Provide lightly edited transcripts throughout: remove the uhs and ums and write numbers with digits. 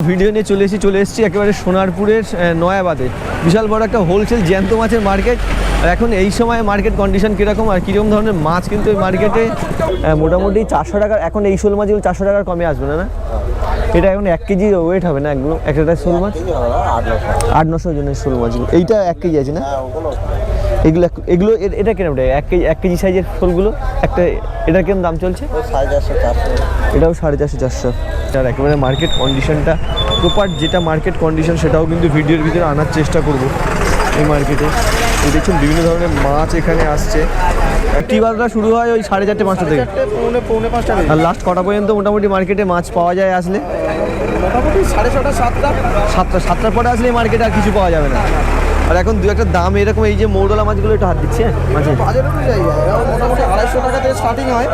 Video নিয়ে চলে এসেছি একেবারে সোনারপুরের নয়াবাদে। বিশাল বড় একটা হোলসেল জ্যান্ত মাছের মার্কেট। আর এখন এই সময় মার্কেট কন্ডিশন কীরকম আর কীরকম ধরনের মাছ কিন্তু এই মার্কেটে মোটামুটি 400 টাকার, এখন এই শোল মাছগুলো 400 টাকার কমে আসবে না? এটা এখন 1 কেজি ওয়েট হবে না একগুলো, একটা শোল মাছ 800-900 জনের শোল মাছগুলো। এইটা 1 কেজি আছে না? এগুলো এটা কিরকম? 1 কেজি সাইজের শোলগুলো একটা, এটার কিরকম দাম চলছে? 450-400। এটাও 450-400। আর একেবারে মার্কেট কন্ডিশনটা প্রপার যেটা মার্কেট কন্ডিশন সেটাও কিন্তু ভিডিওর ভিতরে আনার চেষ্টা করব। এই মার্কেটে দেখছেন বিভিন্ন ধরনের মাছ এখানে আসছে। টিবারটা শুরু হয় ওই 4:30-5টা থেকে, পৌনে 5টা। আর লাস্ট কটা পর্যন্ত মোটামুটি মার্কেটে মাছ পাওয়া যায় আসলে? মোটামুটি 6:30-7টা। 7টার পরে আসলে মার্কেটে আর কিছু পাওয়া যাবে না। আর এখন দু একটা দাম এরকম, এই যে মৌরলা মাছগুলো একটু হাত দিচ্ছে মাঝে বাজার অনুযায়ী মোটামুটি 250 টাকা থেকে স্টার্টিং হয়।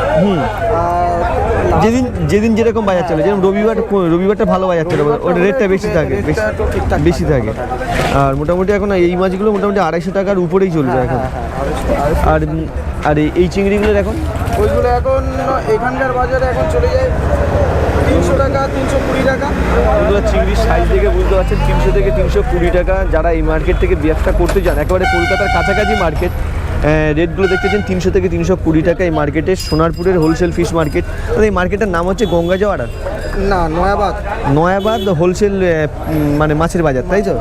যেদিন যেরকম বাজার চলে, যেরকম রবিবারটা ভালো বাজার চলে, ওটা রেটটা বেশি থাকে। আর মোটামুটি এখন এই মাছগুলো মোটামুটি 250 টাকার উপরেই চলবে এখন। আর এই চিংড়িগুলোর এখন ওইগুলো এখন এখানকার বাজারে এখন চলে যায় 300 টাকা, 320 টাকা। ওগুলো চিংড়ির সাইজ দেখে বুঝতে পারছেন, 300 থেকে 320 টাকা। যারা এই মার্কেট থেকে ব্যবসা করতে চান, একেবারে কলকাতার কাছাকাছি মার্কেট, রেটগুলো দেখতেছেন 300 থেকে 320 টাকা এই মার্কেটে। সোনারপুরের হোলসেল ফিশ মার্কেট। এই মার্কেটের নাম হচ্ছে গঙ্গা জোয়ারা না, নয়াবাদ হোলসেল মানে মাছের বাজার, তাই তো?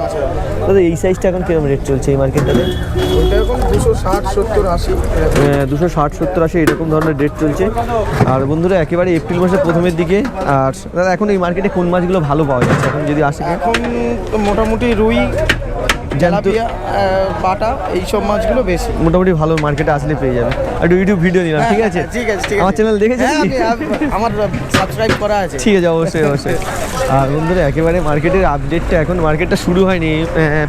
দাদা এই সাইজটা এখন কিরকম রেট চলছে এই মার্কেটটাতে? ওইটা এখন 260-70-80। 260-70-80 এরকম ধরনের রেট চলছে। আর বন্ধুরা একেবারে এপ্রিল মাসের প্রথমের দিকে। আর দাদা এখন এই মার্কেটে কোন মাছগুলো ভালো পাওয়া যাচ্ছে এখন যদি আসে? এখন তো মোটামুটি রুই, তেলাপিয়া, বাটা, এইসব মাছগুলো বেশি মোটামুটি ভালো মার্কেটে আসলে পেয়ে যাবে। একটু ইউটিউব ভিডিও দিলাম, ঠিক আছে? ঠিক আছে। আমার চ্যানেল দেখেছেন? আমার সাবস্ক্রাইব করা আছে। ঠিক আছে, অবশ্যই। আর বন্ধুরা একেবারে মার্কেটের আপডেটটা, এখন মার্কেটটা শুরু হয়নি,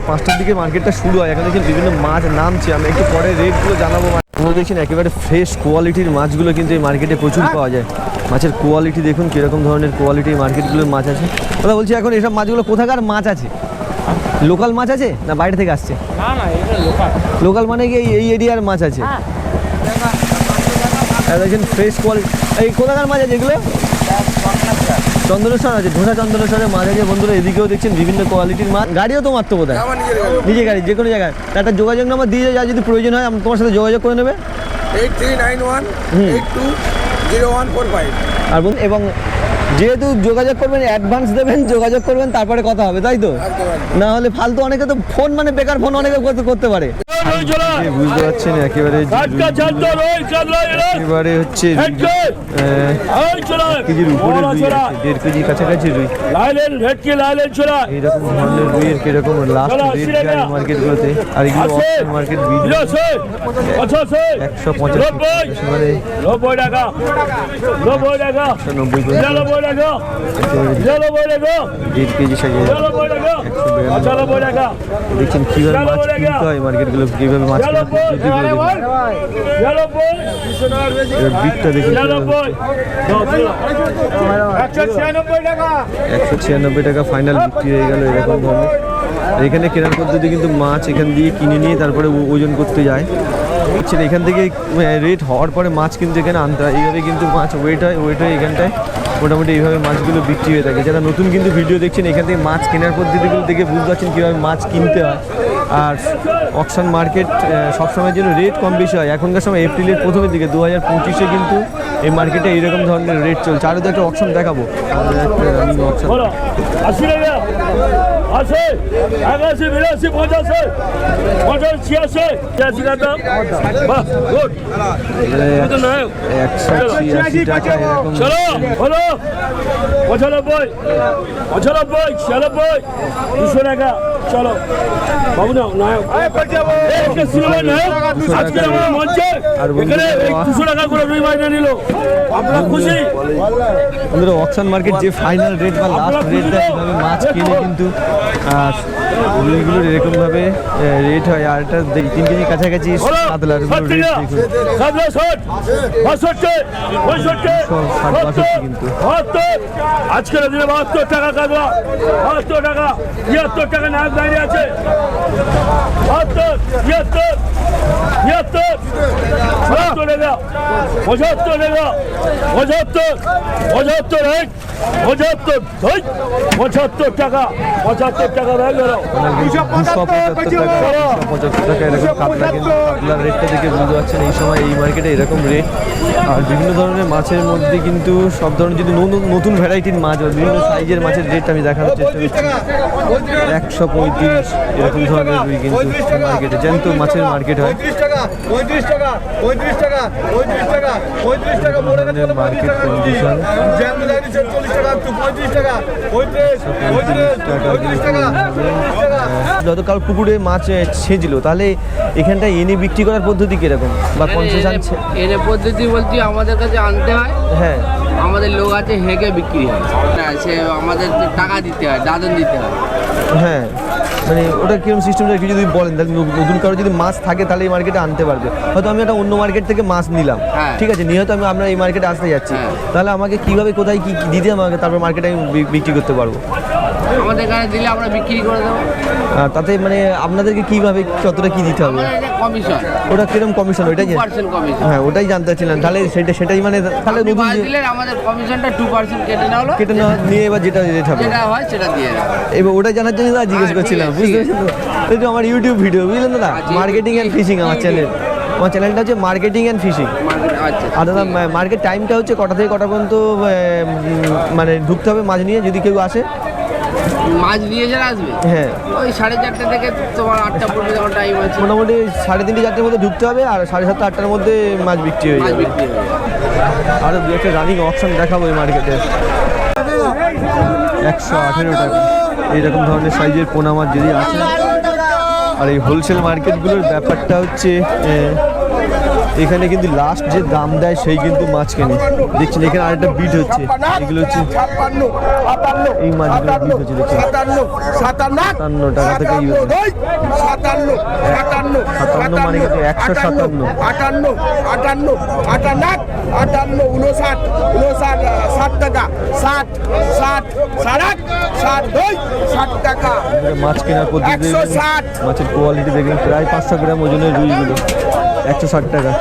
5টার দিকে মার্কেটটা শুরু হয়। এখন দেখছেন বিভিন্ন মাছ নামছে, আমি একটু পরে রেটগুলো জানাবো। আপনারা দেখছেন একেবারে ফ্রেশ কোয়ালিটির মাছগুলো কিন্তু এই মার্কেটে প্রচুর পাওয়া যায়। মাছের কোয়ালিটি দেখুন কীরকম ধরনের কোয়ালিটির মার্কেটগুলোর মাছ আছে। কথা বলছি, এখন এসব মাছগুলো কোথাকার মাছ আছে? লোকাল মাছ আছে না বাইরে থেকে আসছে? না, এটা লোকাল মানে কি এই এরিয়ার মাছ আছে? দেখছেন ফ্রেশ কোয়ালিটি। এই কোথাকার মাছ আছে এগুলো? চন্দনেশ্বর আছে, ঢোসা চন্দনেশ্বরের মাছ আছে বন্ধুরা। এদিকেও দেখছেন বিভিন্ন কোয়ালিটির মাছ। গাড়িও তো মারতো বোধ হয়, নিজের গাড়ি, যে কোনো জায়গায়। একটা যোগাযোগ নাম্বার দিয়ে যা, যদি প্রয়োজন হয় তোমার সাথে যোগাযোগ করে নেবে। 8391820145। আর এবং যেহেতু যোগাযোগ করবেন, অ্যাডভান্স দেবেন, যোগাযোগ করবেন, তারপরে কথা হবে, তাই তো? না হলে ফালতু অনেকে তো ফোন, মানে বেকার ফোন অনেকে করতে পারে। বুঝতে পারছেন একেবারে হচ্ছে কেজির উপরে রুই আছে, 1.5 কেজির কাছাকাছি রুই। এইরকম ধরনের রুইয়ের কিরকম লাস্ট রেট যায় মার্কেটগুলোতে। আর এগুলো মার্কেট 185 টাকা, 90 টাকা, 190 1.5 কেজি সাইজের 192 টাকা। দেখছেন কীভাবে মাছ কিনতে হয় মার্কেটগুলো, কীভাবে মাছ বিটটা দেখুন 196 টাকা ফাইনাল বিক্রি হয়ে গেল এরকম ধরনের। এখানে কেনার পদ্ধতি কিন্তু মাছ এখান দিয়ে কিনে নিয়ে তারপরে ওজন করতে যায়। এখান থেকে রেট হওয়ার পরে মাছ কিন্তু এখানে আনতে হয়। এইভাবে কিন্তু মাছ ওয়েট হয় এখানটায় মোটামুটি এইভাবে মাছগুলো বিক্রি হয়ে থাকে। যারা নতুন কিন্তু ভিডিও দেখছেন, এখান থেকে মাছ কেনার পদ্ধতিগুলো দেখে বুঝতে পারছেন কীভাবে মাছ কিনতে হয়। আর অকশন মার্কেট সবসময়ের জন্য রেট কম বেশি হয়। এখনকার সময় এপ্রিলের প্রথমের দিকে 2025-এ কিন্তু এই মার্কেটে এইরকম ধরনের রেট চলছে। আরও তো একটা অকশন দেখাবো, রানিং অকশন। 80 টাকা, 80, 81, 82, 85, 86, 86 টাকা। বাহ, গুড। 186 টাকা এরকম। চলো, হলো 95, 95, 96, 200 টাকা। চলো বাবু, নাও নায়ক, সিনেমা নায়ক আজকে আমার মঞ্চে এখানে 200 টাকা করে রুই মাছ নিল। আপনারা খুশি? আমাদের অকশন মার্কেট যে ফাইনাল রেট বা লাস্ট রেট দেয়, এইভাবে মাছ কিনে কিন্তু রুইগুলোর এরকমভাবে রেট হয়। আর এটা 3 কেজি কাছাকাছি কাতলার রেট দেখুন, 60, কিন্তু আজকের দিনে 72 টাকা কাতলা, 72 টাকা, 73 টাকা নায়ক দাঁড়িয়ে আছে, 72, 73, 73, ৭০ টাকা ৭৫ টাকা ৭৫ ৭৫ এক ৭৫ ধই ৭৫ টাকা ৭৫ টাকা হয়ে গেল 275 টাকা এরকম কাতলা, কিন্তু কাতলার রেটটা দেখে বুঝতে পারছেন এই সময় এই মার্কেটে এরকম রেট। আর বিভিন্ন ধরনের মাছের মধ্যে কিন্তু সব ধরনের যদি নতুন ভ্যারাইটির মাছ বা বিভিন্ন সাইজের মাছের রেট আমি দেখানোর চেষ্টা করছি। 135 এরকম ধরনের রুই কিন্তু মার্কেটে জ্যান্ত মাছের মার্কেট হয়। 35 টাকা 35 টাকা 35 টাকা 35 টাকা মার্কেট কন্ডিশন যতকাল পুকুরে মাছ ছেঁচল, তাহলে এখানটা এনে বিক্রি করার পদ্ধতি কিরকম বা কনসেশন? এনে পদ্ধতি বলতে আমাদের কাছে আনতে হয়, হ্যাঁ আমাদের লোক আছে হেঁকে বিক্রি হয় না, সে আমাদের টাকা দিতে হয়, দাদন দিতে হয়। হ্যাঁ, মানে ওটা কিরকম সিস্টেমটা একটু যদি বলেন, তাহলে নতুন কারো যদি মাছ থাকে তাহলে এই মার্কেটে আনতে পারবে। হয়তো আমি একটা অন্য মার্কেট থেকে মাছ নিলাম, হ্যাঁ। ঠিক আছে, নিয়ে হয়তো আমরা এই মার্কেটে আসতে যাচ্ছি, হ্যাঁ। তাহলে আমাকে কিভাবে কোথায় কি দিতে আমাকে তারপর মার্কেটে আমি বিক্রি করতে পারবো? আমাদের এখানে দিলে আমরা বিক্রি করে দেবো। তাতে মানে আপনাদেরকে কিভাবে কতটা কি দিতে হবে? আমাদের এটা কমিশন, ওটা কিরকম কমিশন? ওইটাই 2% কমিশন। হ্যাঁ, ওটাই জানতে চাচ্ছিলাম। তাহলে সেটাই মানে তাহলে আপনি নতুন মাছ দিলে আমাদের কমিশনটা 2% কেটে নেওয়া হলো, কেটে নিয়ে এবার যেটা রেট হবে যেটা হয় সেটা দিয়ে দেবো। এবার ওটা জানার জন্য জিজ্ঞেস হ্যাঁ, ঠিক করছিলাম, আছে, বুঝতে ঠিক আছে। পেরেছেন তো? এটা আমার ইউটিউব ভিডিও, বুঝলেন দাদা, আচ্ছা, মার্কেটিং অ্যান্ড ফিশিং আমার চ্যানেল। আমার চ্যানেলটা হচ্ছে মার্কেটিং অ্যান্ড ফিশিং। আচ্ছা, আর দাদা মার্কেট টাইমটা হচ্ছে কটা থেকে কটা পর্যন্ত মানে ঢুকতে হবে মাছ নিয়ে যদি কেউ আসে? মাছ নিয়ে যারা আসবে হ্যাঁ, ওই 4:30 থেকে তোমার 8টা পর্যন্ত যখন টাইম আছে, মোটামুটি 3:30 4টার মধ্যে ঢুকতে হবে, আর 7:30 8টার মধ্যে মাছ বিক্রি হয়ে মাছ যাবে। বিক্রি হবে। আরও দু একটা রানিং অপশন দেখাবো এই মার্কেটে। 118 টাকা এইরকম ধরনের সাইজের পোনা মাছ যদি আছে। আর এই হোলসেল মার্কেটগুলোর ব্যাপারটা হচ্ছে এখানে কিন্তু লাস্ট যে দাম দেয় সেই কিন্তু মাছ কেনে। দেখছেন এখানে আরেকটা বিট হচ্ছে, এগুলো হচ্ছে এই মাছগুলো বিট হচ্ছে, দেখছেন 57 টাকা থেকে 57 মানে কিন্তু 157 মাছ কেনার পদ্ধতি, মাছের কোয়ালিটি দেখবেন প্রায় 500 গ্রাম ওজনের রুইগুলো 160 টাকা।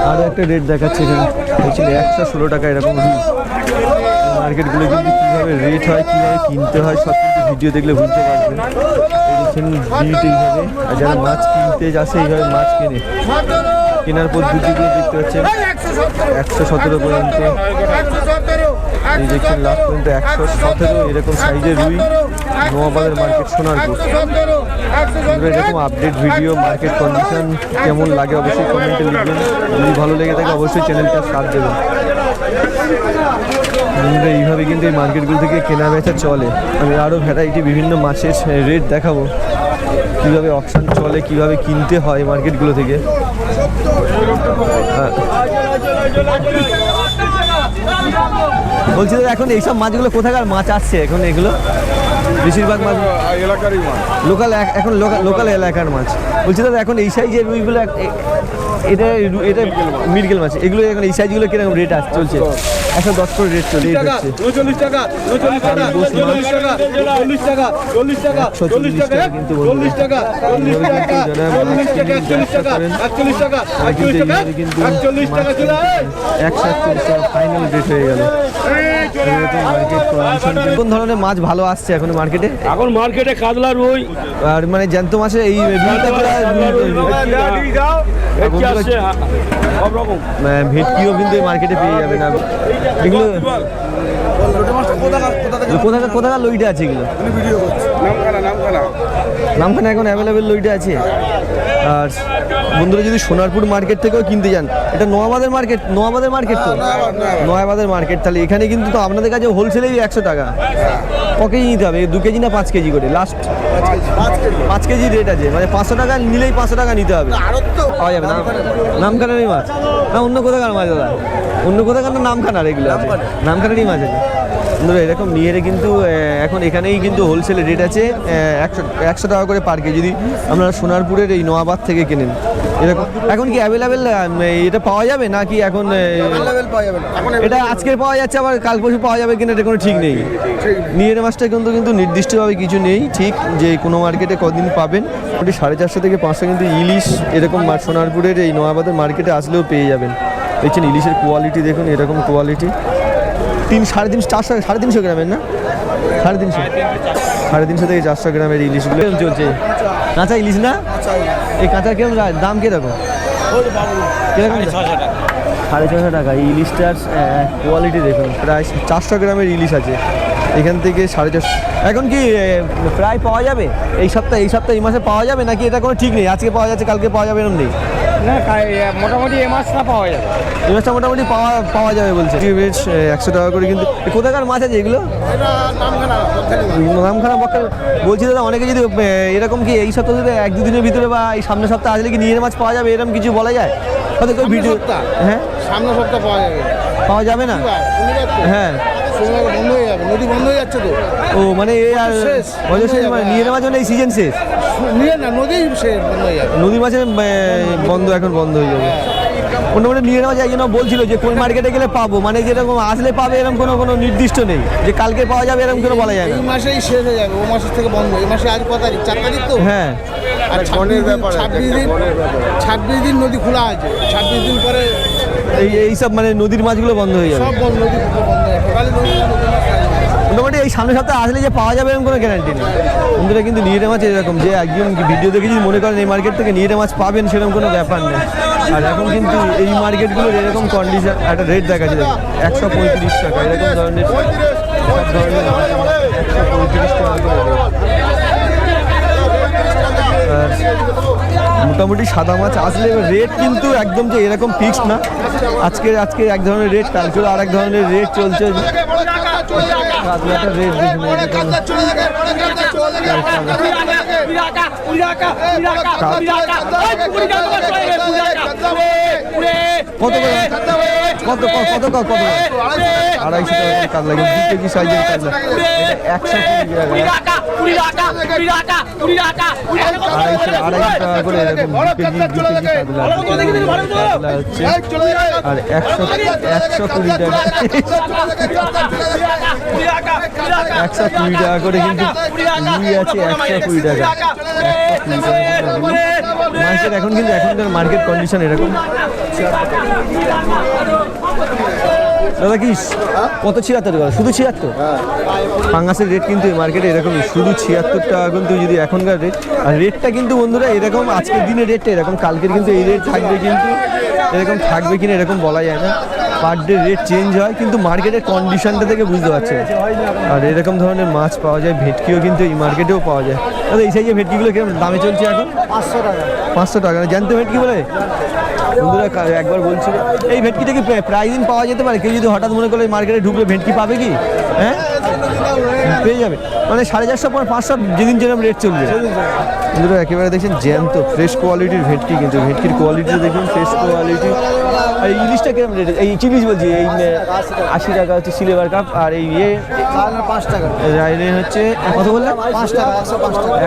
আরও একটা রেট দেখাচ্ছে এখানে, দেখছেন 116 টাকা এরকম রুই। মার্কেটগুলো কিন্তু কীভাবে রেট হয়, কীভাবে কিনতে হয় সব কিন্তু ভিডিও দেখলে বুঝতে পারবেন। দেখছেন বিট এইভাবে, আর যারা মাছ কিনতে আসে এইভাবে মাছ কেনার পদ্ধতিগুলো দেখতে পাচ্ছেন। 117 পর্যন্ত এই দেখছেন, লাস্ট পর্যন্ত 117 এরকম সাইজের রুই নোয়াবাদের মার্কেট সোনারপুর। এরকম আপডেট ভিডিও মার্কেট কন্ডিশন কেমন লাগে অবশ্যই কমেন্টে লিখবেন। যদি ভালো লেগে থাকে অবশ্যই চ্যানেলটা সাথ দেবেন। এইভাবে কিন্তু এই মার্কেটগুলো থেকে কেনা বেচা চলে। আমি আরও ভ্যারাইটি বিভিন্ন মাছের রেট দেখাবো, কীভাবে অকশন চলে, কীভাবে কিনতে হয় মার্কেটগুলো থেকে। বলছি দাদা, এখন এইসব মাছগুলো কোথাকার মাছ আসছে এখন? এগুলো বেশিরভাগ মাছ এলাকারই মাছ, লোকাল, এখন লোকাল এলাকার মাছ। বলছি দাদা, এখন এই সাইজের রুইগুলো এটা মিরগেল মাছ, এগুলো এখন এই সাইজগুলো কিরকম রেট চলছে? 110 করে রেট চলে যাচ্ছে। 39 টাকা 40 টাকা 40 টাকা 40 টাকা 40 টাকা 40 টাকা কিন্তু 40 টাকা 40 টাকা 40 টাকা 41 টাকা 41 টাকা 41 টাকা 41 টাকা চলে 141 টাকা ফাইনাল রেট হয়ে গেল। কোন ধরনের মাছ ভালো আসছে এখন মার্কেটে? এখন মার্কেটে কাতলা রুই আর মানে জ্যান্ত মাছে এই সব রকম ভেটকিও কিন্তু এই মার্কেটে পেয়ে যাবেন। এগুলো কোথাকার লইটা আছে? এগুলো নামখানা এখন অ্যাভেলেবেল লইটা আছে। আর বন্ধুরা যদি সোনারপুর মার্কেট থেকেও কিনতে যান, এটা নোয়াবাদের মার্কেট তো নোয়াবাদের মার্কেট, তাহলে এখানে কিন্তু তো আপনাদের কাছে হোলসেলেই 100 টাকা। ক কেজি নিতে হবে? 2 কেজি না 5 কেজি করে? লাস্ট 5 কেজি রেট আছে, মানে 500 টাকা নিলেই 500 টাকা নিতে হবে, পাওয়া যাবে না? নামখানারই মাছ না অন্য কোথাকার মাছ দাদা? অন্য কোথাকার না নামখানার? এগুলো আছে নামখানারই মাছ আছে বন্ধুরা। এরকম নিয়ে কিন্তু এখন এখানেই কিন্তু হোলসেলে রেট আছে 100 টাকা করে পার কেজি যদি আপনারা সোনারপুরের এই নোয়াবাদ থেকে কেনেন। এরকম এখন কি অ্যাভেলেবেল এটা পাওয়া যাবে নাকি এখন এটা আজকে পাওয়া যাচ্ছে আবার কাল পরশু পাওয়া যাবে কিনা এটা কোনো ঠিক নেই। নিয়ের মাছটা কিন্তু নির্দিষ্টভাবে কিছু নেই ঠিক যে কোনো মার্কেটে কদিন পাবেন। ওটি 450 থেকে 500 কিন্তু ইলিশ এরকম সোনারপুরের এই নয়াবাদের মার্কেটে আসলেও পেয়ে যাবেন। দেখছেন ইলিশের কোয়ালিটি দেখুন, এরকম কোয়ালিটি 300 গ্রামের না 350 থেকে 400 গ্রামের ইলিশগুলো চলছে। কাঁচা ইলিশ না, এই কাঁচা কেমন দাম কীরকম? কীরকম? 650 টাকা। এই ইলিশটার কোয়ালিটি দেখুন, প্রায় 400 গ্রামের ইলিশ আছে এখান থেকে 450। এখন কি প্রায় পাওয়া যাবে এই সপ্তাহে এই মাসে পাওয়া যাবে নাকি এটা কোনো ঠিক নেই, আজকে পাওয়া যাচ্ছে কালকে পাওয়া যাবে এরকম নেই? না মোটামুটি এই মাছটা পাওয়া যাবে, এই মাছটা মোটামুটি পাওয়া যাবে বলছে। বেশ 100 টাকা করে কিন্তু। কোথাকার মাছ আছে এগুলো? নামখানা বক্কা বলছি দাদা। অনেকে যদি এরকম কি এই সপ্তাহে যদি 1-2 দিনের ভিতরে বা এই সামনের সপ্তাহে আসলে কি নিয়ে মাছ পাওয়া যাবে এরকম কিছু বলা যায়? হয়তো কেউ ভিডিও হ্যাঁ সামনের সপ্তাহ পাওয়া যাবে না। হ্যাঁ বন্ধ হয়ে যাবে, নদী বন্ধ হয়ে যাচ্ছে তো। ও মানে এই আর শেষ মানে নিয়ে মাছ মানে এই সিজন শেষ, নদী শেষ বন্ধ হয়ে যাবে, নদী মাছের এখন বন্ধ হয়ে যাবে। মোটামুটি নিয়ে নেওয়া যায়। একজন বলছিল যে কোন মার্কেটে গেলে পাবো, মানে যেরকম আসলে পাবে এরকম কোনো নির্দিষ্ট নেই যে কালকে পাওয়া যাবে এরকম কোনো বলা যায় না। এই মাসেই শেষ হয়ে যাবে, ও মাসের থেকে বন্ধ। এই মাসে আজ কত তারিখ? 4 তারিখ তো। হ্যাঁ, আর 26 দিন নদী খোলা আছে। 26 দিন পরে এইসব মানে নদীর মাছগুলো বন্ধ হয়ে যাবে। সব বন্ধ, নদী বন্ধ হয়ে যাবে। মোটামুটি এই সামনের সপ্তাহে আসলে যে পাওয়া যাবে এরকম কোনো গ্যারান্টি নেই। বন্ধুরা কিন্তু নিয়ে মাছ এরকম যে একজন ভিডিও দেখে যদি মনে করেন এই মার্কেট থেকে নিয়ে মাছ পাবেন সেরকম কোনো ব্যাপার নেই। আর এখন কিন্তু এই মার্কেটগুলোর এরকম কন্ডিশন একটা রেট দেখাচ্ছে দেখুন 135 টাকা এরকম ধরনের সব ধরনের 135 টাকা করে rate। আর মোটামুটি সাদা মাছ আসলে রেট কিন্তু একদম যে এরকম ফিক্সড না। আজকে এক ধরনের রেট, কালকে আর এক ধরনের রেট চলছে। কাতলাটার রেট দেখুন কত 250 টাকা কাতলা, 2 কেজি সাইজের কাতলা 120 টাকা করে এরকম 2 কেজি কাতলা হচ্ছে। আর 120 টাকা 120 টাকা করে কিন্তু রুই আছে 120 টাকা। মার্কেট এখন কিন্তু এখনকার মার্কেট কন্ডিশন এরকম। দাদা কি কত 76 টাকা? শুধু 76? পাঙ্গাসের রেট কিন্তু এই মার্কেটে এরকমই, শুধু 76 টাকা কিন্তু যদি এখনকার রেট। আর রেটটা কিন্তু বন্ধুরা এরকম আজকের দিনের রেটটা এরকম, কালকের কিন্তু এই রেট থাকবে, কিন্তু এরকম থাকবে কিনা এরকম বলা যায় না। পার ডে রেট চেঞ্জ হয় কিন্তু মার্কেটের কন্ডিশনটা থেকে বুঝতে পারছেন। আর এরকম ধরনের মাছ পাওয়া যায়, ভেটকিও কিন্তু এই মার্কেটেও পাওয়া যায়। দাদা এই সাইজের ভেটকিগুলো কিরকম দামে চলছে এখন? 500 টাকা। 500 টাকা জ্যান্ত ভেটকি বলে বন্ধুরা একবার বলছিল। এই ভেটকিটা কি প্রায় দিন পাওয়া যেতে পারে? কেউ যদি হঠাৎ মনে করলে মার্কেটে ঢুকলে ভেটকি পাবে কি? হ্যাঁ পেয়ে যাবে, মানে 450-500 যেদিন যেরকম রেট চলবে। বন্ধুরা একেবারে দেখছেন জ্যান্ত ফ্রেশ কোয়ালিটির ভেটকি, কিন্তু ভেটকির কোয়ালিটি দেখুন ফ্রেশ কোয়ালিটি। আর এই ইলিশটা কিরকম রেট? এই চিলিশ বলছি এই 80 টাকা হচ্ছে সিলভার কাপ। আর এই 5 টাকা লাইলেন হচ্ছে কত বললেন? 5 টাকা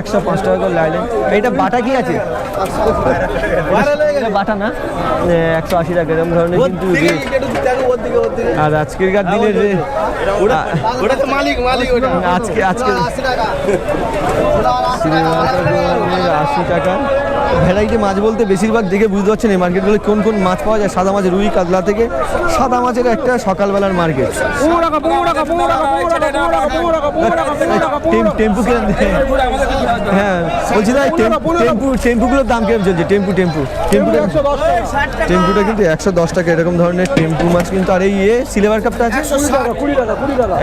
105 টাকা করে লাইলেন। এইটা বাটা কি আছে? এটা বাটা না, 180 টাকা এরকম ধরনের কিন্তু। আর আজকেরকার দিনের ওটা তো মালিক আজকে 80 টাকা। ভ্যারাইটি মাছ বলতে বেশিরভাগ দেখে বুঝতে পারছেন এই মার্কেটগুলো কোন কোন মাছ পাওয়া যায়। সাদা মাছ রুই কাতলা থেকে সাদা মাছের একটা সকালবেলার মার্কেট। টেম্পু কিরম? হ্যাঁ বলছি না, টেম্পুগুলোর দাম কিরম চলছে? টেম্পুটা কিন্তু 110 টাকা এরকম ধরনের টেম্পু মাছ কিন্তু। আর এই সিলভার কাপটা আছে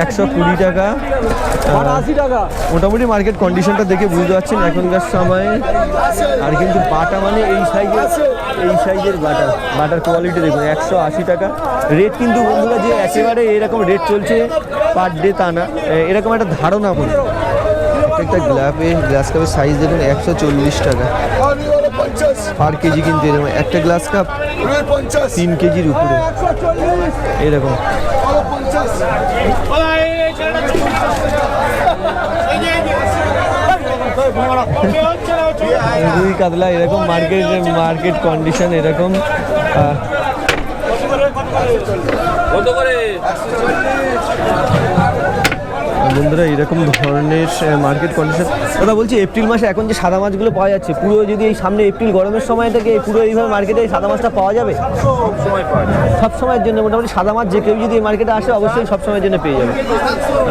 120 টাকা। মোটামুটি মার্কেট কন্ডিশনটা দেখে বুঝতে পারছেন এখনকার সময়। আর কিন্তু বাটা মানে এই সাইজের বাটার কোয়ালিটি দেখুন 180 টাকা রেট। কিন্তু বন্ধুরা যে একেবারে এরকম রেট চলছে পার ডে তা না, এরকম একটা ধারণা বলি। একটা গ্লাস কাপের সাইজ দেখুন 140 টাকা পার কেজি, কিন্তু এরকম একটা গ্লাস কাপ 3 কেজির উপরে এরকম। রুই কাতলা এরকম মার্কেট কন্ডিশন এরকম। কত করে? বন্ধুরা এরকম ধরনের মার্কেট কন্ডিশন। কথা বলছি, এপ্রিল মাসে এখন যে সাদা মাছগুলো পাওয়া যাচ্ছে, পুরো যদি এই সামনে এপ্রিল গরমের সময় থেকে পুরো এইভাবে মার্কেটে এই সাদা মাছটা পাওয়া যাবে? সব সময়ের জন্য মোটামুটি সাদা মাছ যে কেউ যদি এই মার্কেটে আসে অবশ্যই সব সময়ের জন্য পেয়ে যাবে।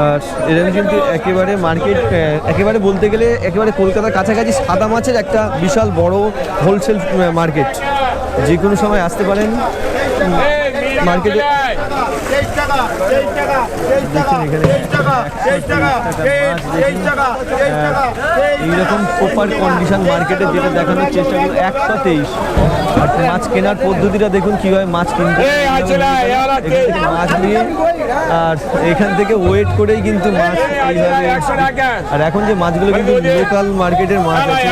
আর এরকম কিন্তু একেবারে মার্কেট একেবারে বলতে গেলে একেবারে কলকাতার কাছাকাছি সাদা মাছের একটা বিশাল বড় হোলসেল মার্কেট। যে কোনো সময় আসতে পারেন মার্কেটে। দেখছেন এখানে এইরকম প্রপার কন্ডিশন মার্কেটে যেটা দেখানোর চেষ্টা করবো 123। আর মাছ কেনার পদ্ধতিটা দেখুন কীভাবে মাছ কিনতে মাছ নিয়ে আর এখান থেকে ওয়েট করেই কিন্তু মাছ এইভাবে। আর এখন যে মাছগুলো কিন্তু লোকাল মার্কেটের মাছ আছে,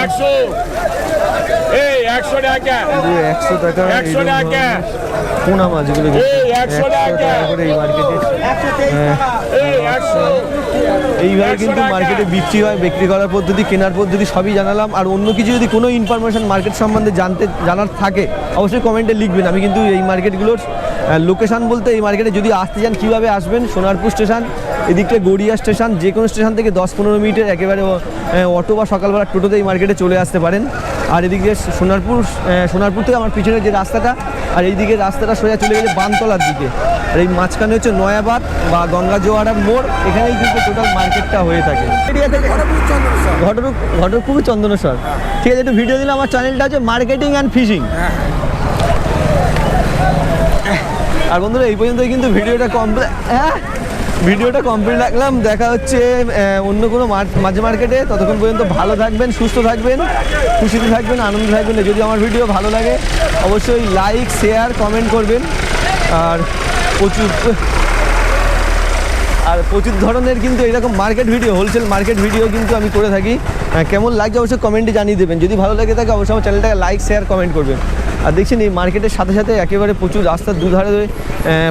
100 টাকা, 100 টাকা পোনা মাছগুলো 100 টাকা করে এই মার্কেটে। এইভাবে কিন্তু মার্কেটে বিক্রি হয়। বিক্রি করার পদ্ধতি, কেনার পদ্ধতি সবই জানালাম। আর অন্য কিছু যদি কোনো ইনফরমেশন মার্কেট সম্বন্ধে জানার থাকে অবশ্যই কমেন্টে লিখবেন। আমি কিন্তু এই মার্কেটগুলোর লোকেশান বলতে এই মার্কেটে যদি আসতে চান কীভাবে আসবেন, সোনারপুর স্টেশন, এদিকটা গড়িয়া স্টেশন, যে কোনো স্টেশন থেকে 10-15 মিনিটের একেবারে অটো বা সকালবেলা টোটোতে এই মার্কেটে চলে আসতে পারেন। আর এদিকে সোনারপুর থেকে আমার পিছনে যে রাস্তাটা, আর এই দিকে রাস্তাটা সোজা চলে গেলে বানতলার দিকে। আর এই মাঝখানে হচ্ছে নয়াবাদ বা গঙ্গা জোয়ারা মোড়, এখানেই কিন্তু টোটাল মার্কেটটা হয়ে থাকে। এরিয়া থেকে ঘটকপুর চন্দনেশ্বর। ঠিক আছে, একটু ভিডিও দিলে আমার চ্যানেলটা হচ্ছে মার্কেটিং অ্যান্ড ফিশিং। আর বন্ধুরা এই পর্যন্তই কিন্তু ভিডিওটা কমপ্লিট রাখলাম। দেখা হচ্ছে অন্য কোনো মাঝে মার্কেটে। ততক্ষণ পর্যন্ত ভালো থাকবেন, সুস্থ থাকবেন, খুশিতে থাকবেন, আনন্দ থাকবেন। যদি আমার ভিডিও ভালো লাগে অবশ্যই লাইক, শেয়ার, কমেন্ট করবেন। আর প্রচুর ধরনের কিন্তু এরকম market video, wholesale market video কিন্তু আমি করে থাকি। কেমন লাগছে অবশ্যই কমেন্টে জানিয়ে দেবেন। যদি ভালো লাগে থাকে অবশ্যই আমার চ্যানেলটাকে লাইক, শেয়ার, কমেন্ট করবেন। আর দেখছেন এই মার্কেটের সাথে সাথে একেবারে প্রচুর রাস্তার দুধারে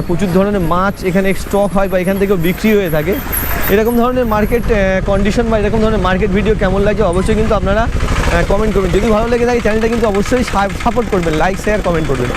প্রচুর ধরনের মাছ এখানে স্টক হয় বা এখান থেকেও বিক্রি হয়ে থাকে। এরকম ধরনের মার্কেট কন্ডিশন বা এরকম ধরনের মার্কেট ভিডিও কেমন লাগছে অবশ্যই কিন্তু আপনারা কমেন্ট করবেন। যদি ভালো লেগে থাকে চ্যানেলটা কিন্তু অবশ্যই সাপোর্ট করবেন, লাইক, শেয়ার, কমেন্ট করবেন।